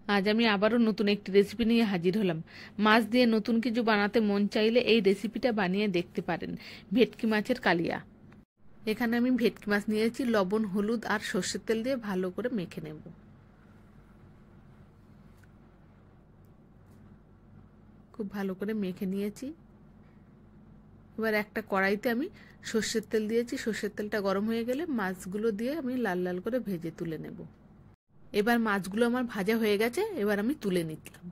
আজ আমি আবারও নতুন একটি রেসিপি নিয়ে হাজির হলাম। মাছ দিয়ে নতুন কিছু বানাতে মন চাইলে এই রেসিপিটা বানিয়ে দেখতে পারেন। ভেটকি মাছের কালিয়া। এখানে আমি ভেটকি মাছ নিয়েছি, লবণ, হলুদ আর সর্ষের তেল দিয়ে ভালো করে মেখে নেব। খুব ভালো করে মেখে নিয়েছি। এবার একটা কড়াইতে আমি সর্ষের তেল দিয়েছি। সর্ষের তেলটা গরম হয়ে গেলে মাছগুলো দিয়ে আমি লাল লাল করে ভেজে তুলে নেব। এবার মাছগুলো আমার ভাজা হয়ে গেছে, এবার আমি তুলে নিলাম।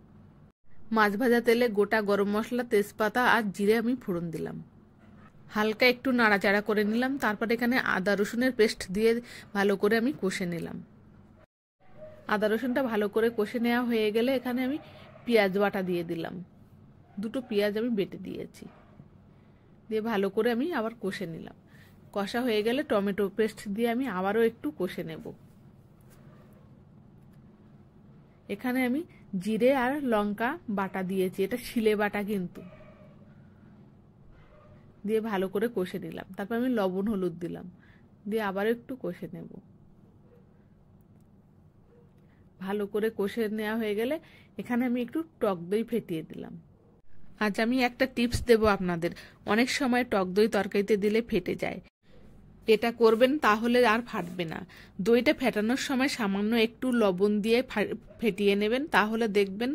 মাছ ভাজা তেলে গোটা গরম মশলা, তেজপাতা আর জিরে আমি ফোড়ন দিলাম। হালকা একটু নাড়াচাড়া করে নিলাম। তারপর এখানে আদা রসুনের পেস্ট দিয়ে ভালো করে আমি কষে নিলাম। আদা রসুনটা ভালো করে কষে নেওয়া হয়ে গেলে এখানে আমি পেঁয়াজ বাটা দিয়ে দিলাম। দুটো পেঁয়াজ আমি বেটে দিয়েছি, দিয়ে ভালো করে আমি আবার কষে নিলাম। কষা হয়ে গেলে টমেটো পেস্ট দিয়ে আমি আবারও একটু কষে নেব। এখানে আমি জিরে আর লঙ্কা বাটা দিয়েছি, এটা শিলে বাটা কিন্তু। দিয়ে ভালো করে কষে নিলাম। তারপর আমি লবণ হলুদ দিলাম, দিয়ে আবারও একটু কষে নেব। ভালো করে কষে নেওয়া হয়ে গেলে এখানে আমি একটু টক দই ফেটিয়ে দিলাম। আজ আমি একটা টিপস দেব আপনাদের। অনেক সময় টক দই তরকারিতে দিলে ফেটে যায়, এটা করবেন তাহলে আর ফাটবে না। দইটা ফেটানোর সময় সামান্য একটু লবণ দিয়ে ফেটিয়ে নেবেন, তাহলে দেখবেন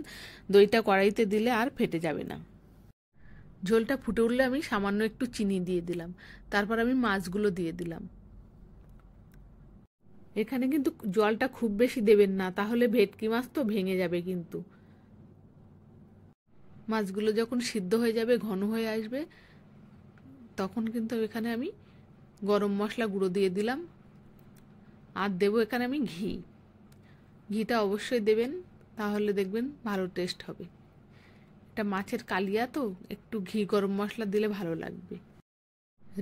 দইটা কড়াইতে দিলে আর ফেটে যাবে না। ঝোলটা ফুটে উঠলে আমি সামান্য একটু চিনি দিয়ে দিলাম। তারপর আমি মাছগুলো দিয়ে দিলাম। এখানে কিন্তু জলটা খুব বেশি দেবেন না, তাহলে ভেটকি মাছ তো ভেঙে যাবে কিন্তু। মাছগুলো যখন সিদ্ধ হয়ে যাবে, ঘন হয়ে আসবে, তখন কিন্তু এখানে আমি গরম মশলা গুঁড়ো দিয়ে দিলাম। আর দেবো এখানে আমি ঘি। ঘিটা অবশ্যই দেবেন, তাহলে দেখবেন ভালো টেস্ট হবে। এটা মাছের কালিয়া তো, একটু ঘি গরম মশলা দিলে ভালো লাগবে।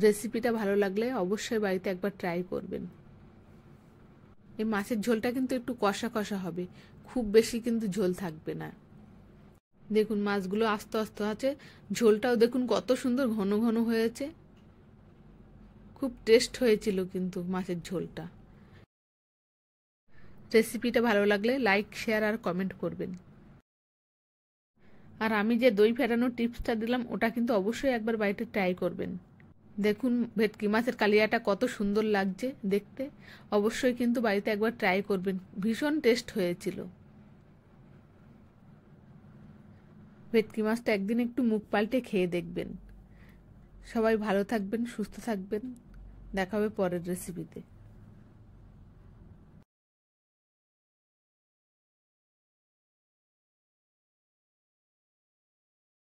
রেসিপিটা ভালো লাগলে অবশ্যই বাড়িতে একবার ট্রাই করবেন। এই মাছের ঝোলটা কিন্তু একটু কষা কষা হবে, খুব বেশি কিন্তু ঝোল থাকবে না। দেখুন মাছগুলো আস্তে আস্তে আছে, ঝোলটাও দেখুন কত সুন্দর ঘন ঘন হয়েছে। খুব টেস্ট হয়েছিল কিন্তু মাছের ঝোলটা। রেসিপিটা ভালো লাগলে লাইক, শেয়ার আর কমেন্ট করবেন। আর আমি যে দই ফেটানোর টিপসটা দিলাম, ওটা কিন্তু অবশ্যই একবার বাড়িতে ট্রাই করবেন। দেখুন ভেটকি মাছের কালিয়াটা কত সুন্দর লাগছে দেখতে। অবশ্যই কিন্তু বাড়িতে একবার ট্রাই করবেন, ভীষণ টেস্ট হয়েছিল। ভেটকি মাছটা একদিন একটু মুখ পাল্টে খেয়ে দেখবেন। সবাই ভালো থাকবেন, সুস্থ থাকবেন। দেখা হবে পরের রেসিপিতে।